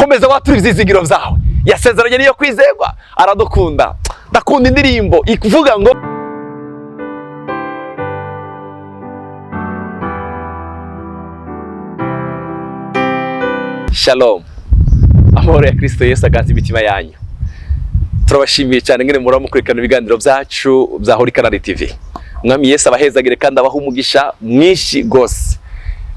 komeza watura ivyizigiro vyawe. Yasezeranye niyo kwizerwa, aradukunda. Ndakunda indirimbo ivuga ngo Shalom. Amahoro ya Kristo Yesu aganze imitima yanyu. Turabashimiye cyane ngene muramukurikirana ibiganiro byacu bya Holy Canal TV. Mwami Yesu abahezagire kandi abaha umugisha mwinshi gose.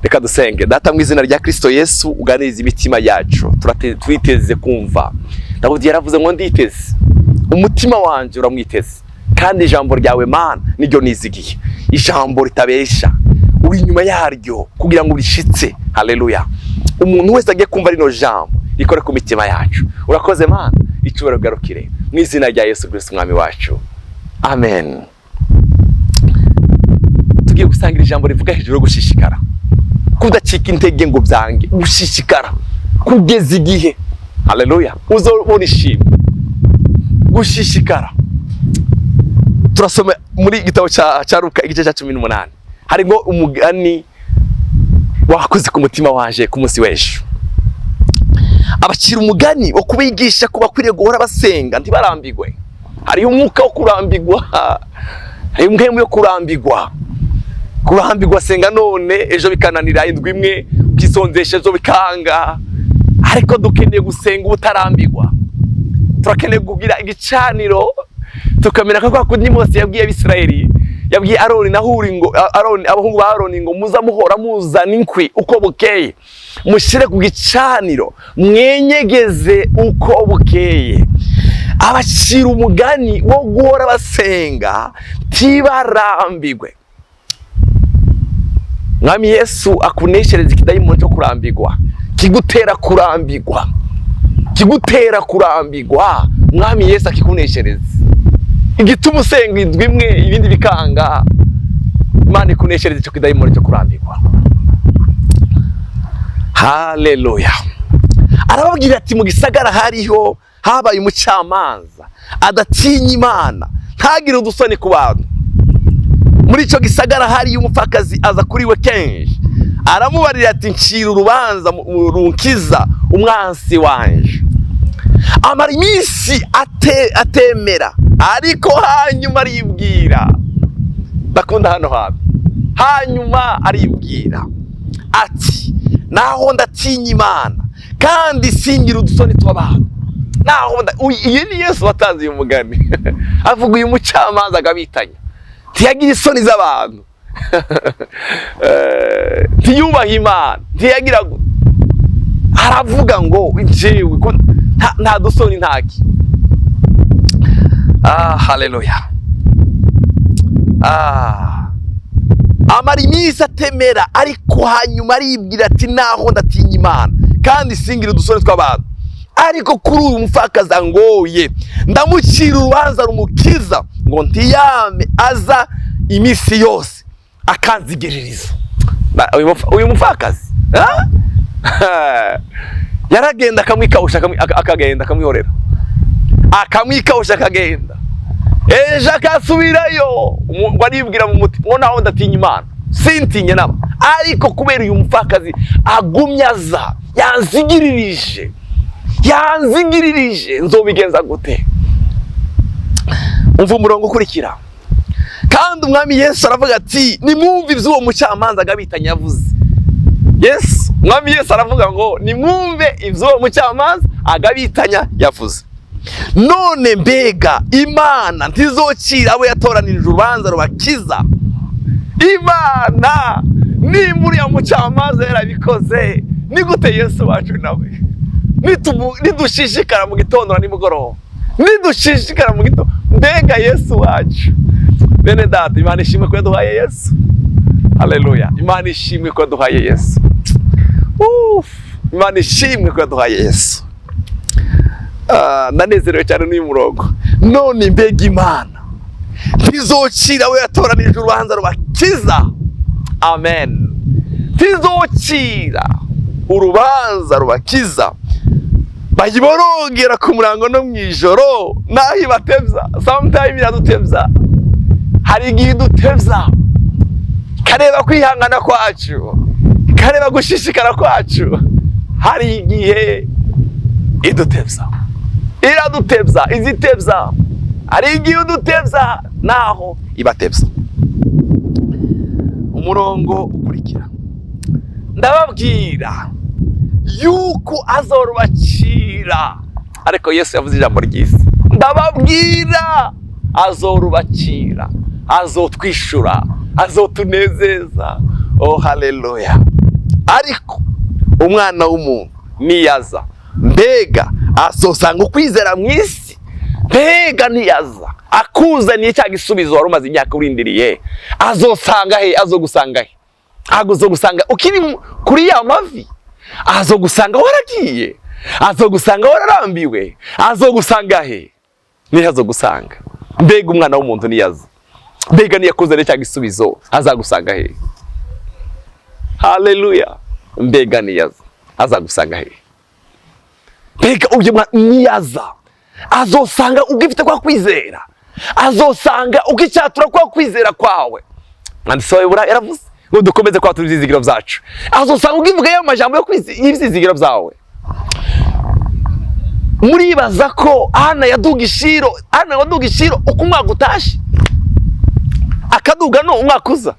Reka dusenge. Data mu izina rya Kristo Yesu uganiriza imitima yacu. Twiteze kumva. Dawudi yaravuze ngo nditeze. Umutima wanje uramwiteze. Kandi ijambo ryawe Mana niryo nizigiye. Ijambo ritabesha. Uri nyuma yaryo kugira ngo urishitse. Haleluya. Umuntu wese agiye kumva rino jambo rikore ku mitima yacu. Urakoze Mana, icubero garukire mu izina rya Yesu Kristo mwami wacu. Amen. Tugiye gusangira ijambo rivuga hejuru gushishikara. Kudacika intege ngo byange, gushishikara kugeza igihe. Haleluya. Uzobona ishimwe. Gushishikara. Turasoma muri gitabo ca Luka igice ca 18. Harimo umugani wakoze ku mutima wanje ku munsi w'ejo. Abakira umugani wo kubigisha kuba kwiriye guhora basenga ntibarambigwe. Hari umwuka wo kurambigwa, hari umwemu yo kurambigwa. Kurambigwa senga none ejo bikananira indwi imwe, ukisonzesha ejo bikanga. Ariko dukeneye gusenga ubutarambigwa. Turakeneye kugira igicaniro tukamera ko kundi Mose yabwiye Abisirayeli, yabwiye Aroni na Huri ngo abahungu ba Aroni ngo muza muhora muzana inkwi uko bukeye, mushire ku gicaniro mwenyegeze uko bukeye. Abacira umugani wo guhora basenga tibarambigwe. Mwami Yesu akuneshereza ikidayimoni cyo kurambigwa, kigutera kurambigwa, kigutera kurambigwa. Mwami Yesu akikuneshereza igituma usenga indwi imwe ibindi bikanga. Imana ikuneshereza cyo kidayimoni cyo kurambigwa. Haleluya. Arababwira ati mu gisagara hariho habaye umucamanza adatinya Imana, ntagire udusoni ku bantu. Muri ico gisagara hari umupfakazi aza kuri we kenshi, aramubarira ati ncira urubanza runkiza umwansi wanje. Amara iminsi atemera, ariko hanyuma aribwira. Bakunda hano habi. Hanyuma aribwira ati naho ndatinya Imana kandi singira udusoni tw'abantu. Naho iyi ni Yesu watanze uyu mugani. Avuga uyu mucamanza agabitanya, ntiyagira isoni z'abantu. Ntiyubaha Imana, ntiyagira. Aravuga ngo njyewe nta dusoni ntaki. Haleluya. Amara iminsi atemera, ariko hanyuma aribwira ati naho ndatinya Imana kandi singira udusoni tw'abantu. Ariko kuri uyu mupfakazi angoye ndamucira urubanza rumukiza, ngo ntiyame aza iminsi yose akanzigiririza. Uyu mupfakazi yaragenda akamwikawusha, akagenda akamwihorera, akamwikawusha akagenda. Ejo akasubirayo ngo aribwira mu mutima ngo naho ndatinya Imana sintinye naba. Ariko kubera uyu mupfakazi agumyaza yanzigiririje nzobigenza gute? Umva umurongo ukurikira. Kandi umwami Yesu aravuga ati nimwumve ivy'uwo mucamanza agabitanya yavuze. Yes, umwami Yesu aravuga ngo nimwumve ivy'uwo mucamanza agabitanya yavuze. None mbega Imana ntizocira abo yatoranirije urubanza rubakiza? Imana ni muri ya mucamanza yarabikoze, ni gute Yesu wacu nawe nidushishikara mu gitondo na nimugoroba, nidushishikara mu gitondo. Mbega Yesu wacu. Bene data, Imana ishimwe ko yaduhaye Yesu. Haleluya. Imana ishimwe ko yaduhaye Yesu. Imana ishimwe ko yaduhaye Yesu. Nanezerewe cyane n'uyu murongo. None mbega Imana ntizocira we yatoranije urubanza rubakiza. Amen. Ntizocira urubanza rubakiza, bayiborongera ku murango no mwijoro naho ibatevza. Sometimes iradutevza, hari igihe dutevza, kareba kwihangana kwacu, kareba gushishikara kwacu. Hari igihe idutebza, iradutebza, izitebza. Ari igihe udutebza naho ibatebza. Umurongo ukurikira, ndababwira yuko azorubakira. Ariko Yesu yavuze ijambo ryiza, ndababwira azorubakira, azotwishura, azotunezeza. Oh haleluya. Ariko umwana w'umuntu niyaza, mbega azosanga ukwizera mu isi? Mbega niyaza akuzaniye cya gisubizo wari umaze imyaka urindiriye, azosanga he? Azogusanga he? Azogusanga ukiri kuri ya mavi? Azogusanga waragiye? Azogusanga wararambiwe? Azogusanga he? Nihe azogusanga? Mbega umwana w'umuntu niyaza, mbega niyakuzaniye cya gisubizo, azagusanga he? Haleluya. Mbega niyaza azagusanga he? Mbega uyu mwana niyaza azosanga ugifite kwa kwizera, azosanga ukicyatura kwa kwizera kwawe. Mwanditsi wa Heburayo yaravuze ngo dukomeze kwatura ibyizigiro byacu. Azosanga ugivuga ya majambo yo kwizigiro byawe. Muribaza ko Ana yaduga ishiro uko umwaka utashi, akaduga no umwaka uza,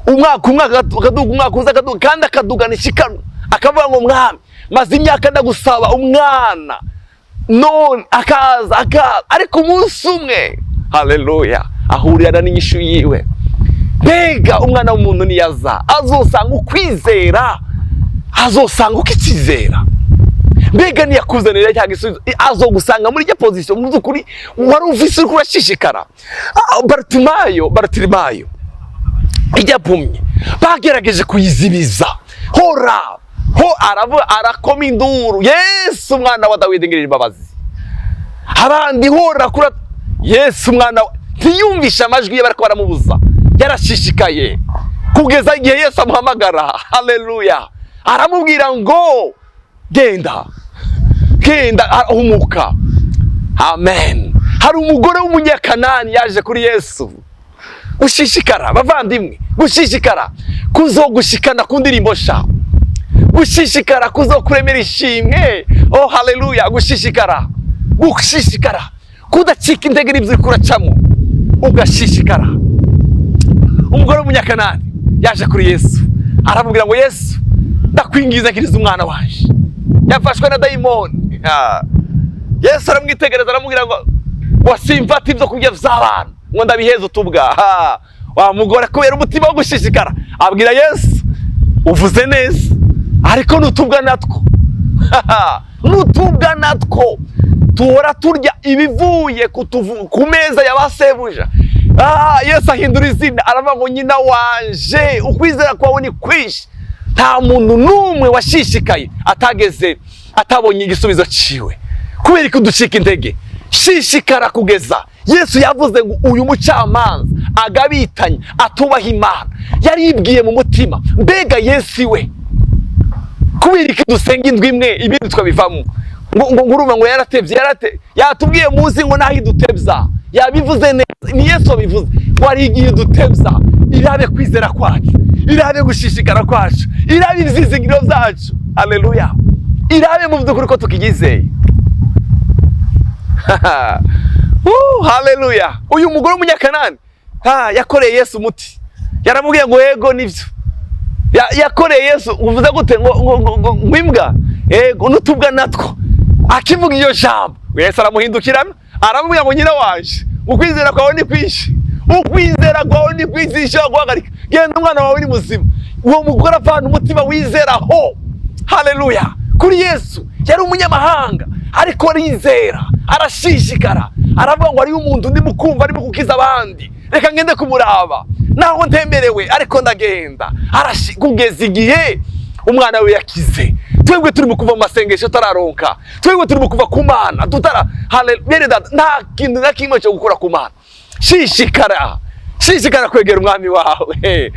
umwaka akaduga kandi akadugana ishikano, akavuga ngo mwami maze imyaka ndagusaba umwana, none akaza. Ariko umunsi umwe, haleluya, ahurira n'inyishu yiwe. Mbega umwana w'umuntu niyaza azosanga ukwizera, azosanga ukizera. Mbega niyakuzanira cya gisubizo, azogusanga muri cya position mu byukuri wari ufise uri kurashishikara. Bartimayo ijya pumye, bagerageje kuyizibiza, arakoma induru, Yesu umwana wa Dawidi ngirira imbabazi. Abandi kura, Yesu umwana ntiyumvisha amajwi ye, bariko baramubuza, yarashishikaye kugeza igihe Yesu amuhamagara. Haleluya. Aramubwira ngo genda ahumuka. Amen. Hari umugore w'umunyakanani yaje kuri Yesu. Gushishikara bavandimwe, gushishikara kuzogushikana ku ndirimbo sha, gushishikara kuzokuremera ishimwe. Oh haleluya. Gushishikara kudacika intege n'ibyo kuracamo, ugashishikara. Umugore w'umunyakanani yaje kuri Yesu, aramubwira ngo Yesu ndakwingiza nkiriza umwana waje, yafashwe na dayimoni. Yesu aramwitegereza aramubwira ngo wasimfata ibyo kurya by'abana ngo ndabiheza utubwa. Wa mugore kubera umutima wo gushishikara abwira Yesu, uvuze neza, ariko nutubwa natwo nutubwa natwo tuhora turya ibivuye ku meza y'abasebuja. Yesu ahindura izina aravuga ngo nyina wanje, ukwizera kwawe ni kwinshi. Nta muntu n'umwe washishikaye atabonye igisubizo ciwe. Kubera ko ducika intege, shishikara kugeza. Yesu yavuze ngo uyu mucamanza agabitanye atubaha Imana, yaribwiye mu mutima, mbega Yesu iwe kubera ko dusenga indwi imwe ibindi twabivamo. Ngo nguruma ngo yaratevye, yatubwiye muzi ngo nahi dutebza, yabivuze neza. Ni Yesu wabivuze ngo ari igihe dutebza. Irabe kwizera kwacu, irabe gushishikara kwacu, irabe ivyizigiro vyacu. Haleluya. Irabe mu byukuri ko tukigizeye. Haleluya. Uyu mugore w'umunyakanani yakoreye Yesu umuti, yaramubwiye ngo yego nivyo. Yakoreye Yesu uvuze gute ngo imbwa yego nutubwa natwo. Akivuga iyo jambo, Yesu aramuhindukirana aramubwira ngo nyina wanje, ukwizera kwawe ni kwinshi, ukwizera kwawe ni kwinshi guhagarika, genda umwana wawe ni muzima. Uwo mugore apfana umutima wizeraho. Haleluya. Kuri Yesu yari umunyamahanga, ariko arizera, arashishikara, aravuga ngo ari umuntu ndi mukumva ari mukukiza abandi, reka ngende kumuraba naho ntemerewe, ariko ndagenda. Kugeza igihe umwana we yakize. Twebwe turi mu kuva mu masengesho tararonka, twebwe turi mu kuva ku Mana haleluya, nta kintu na kimwe cyo gukora ku Mana. Shishikara kwegera umwami wawe.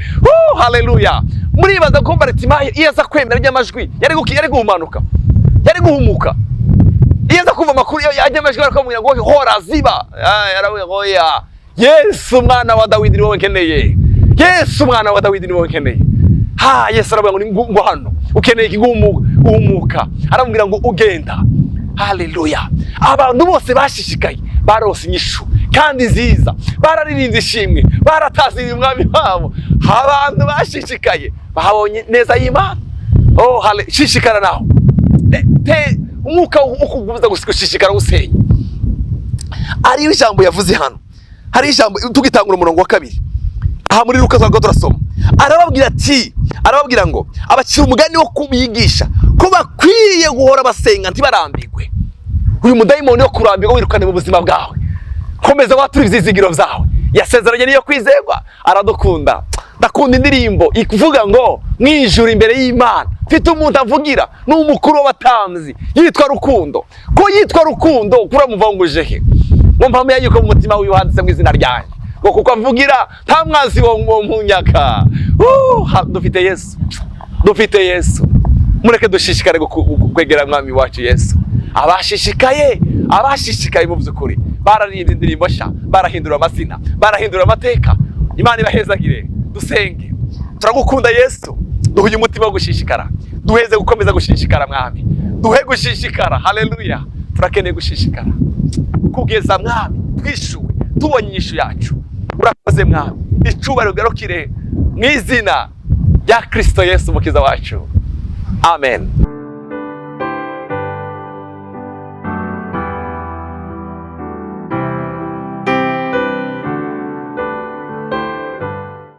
Haleluya. Muribaza ko Bartimayo iyo aza kwemera ry'amajwi yari guhumanuka, yari guhumuka. Iyo aza kuva makuru y'amajwi arakamubwira ngo hora ziba, yaravuga ngo ya Yesu umwana wa Dawidi ni wowe nkeneye, Yesu umwana wa Dawidi ni wowe nkeneye. Yesu aravuga ngo hano ukeneye ikiguhumuka, aramubwira ngo ugenda. haleluya. Abantu bose bashishikaye barose inyishu kandi nziza, bararirinze ishimwe, barataziriye umwami wabo. Abantu bashishikaye bahabonye neza y'Imana. Oh shishikara naho, umwuka ukuguza gushishikara usenya. Ari ijambo yavuze hano, hari ijambo tugitangura umurongo wa 2 aha muri Luka turasoma, arababwira ngo abakira umugani wo kubigisha ko bakwiye guhora basenga ntibarambirwe. Uyu mudayimoni wo kurambirwa wirukane mu buzima bwawe, komeza watura ivyizigiro vyawe. Yasezeranye niyo kwizerwa, aradukunda. Ndakunda indirimbo ivuga ngo mwijuru imbere y'Imana mfite umuntu avugira n'umukuru w'abatamzi yitwa Rukundo. Ko yitwa Rukundo kuramuvanguje he? Mumpamya yuko mu mutima wiwe handitse mu izina ryanje ngo kuko avugira nta mwazi wo mu nyaka. Dufite Yesu, dufite Yesu. Mureke dushishikare kwegera mwami wacu Yesu. Abashishikaye mu by'ukuri bararirimba indirimbo sha, barahindura amazina, barahindura amateka. Imana ibahezagire. Dusenge. Turagukunda Yesu, duhuye umutima wo gushishikara, duheze gukomeza gushishikara mwami, duhe gushishikara. Haleluya. Turakeneye gushishikara kugeza mwami twishuwe tubonye inyishu yacu. Urakoze mwami, icubahiro garukire mu izina rya Kristo Yesu umukiza wacu. Amen.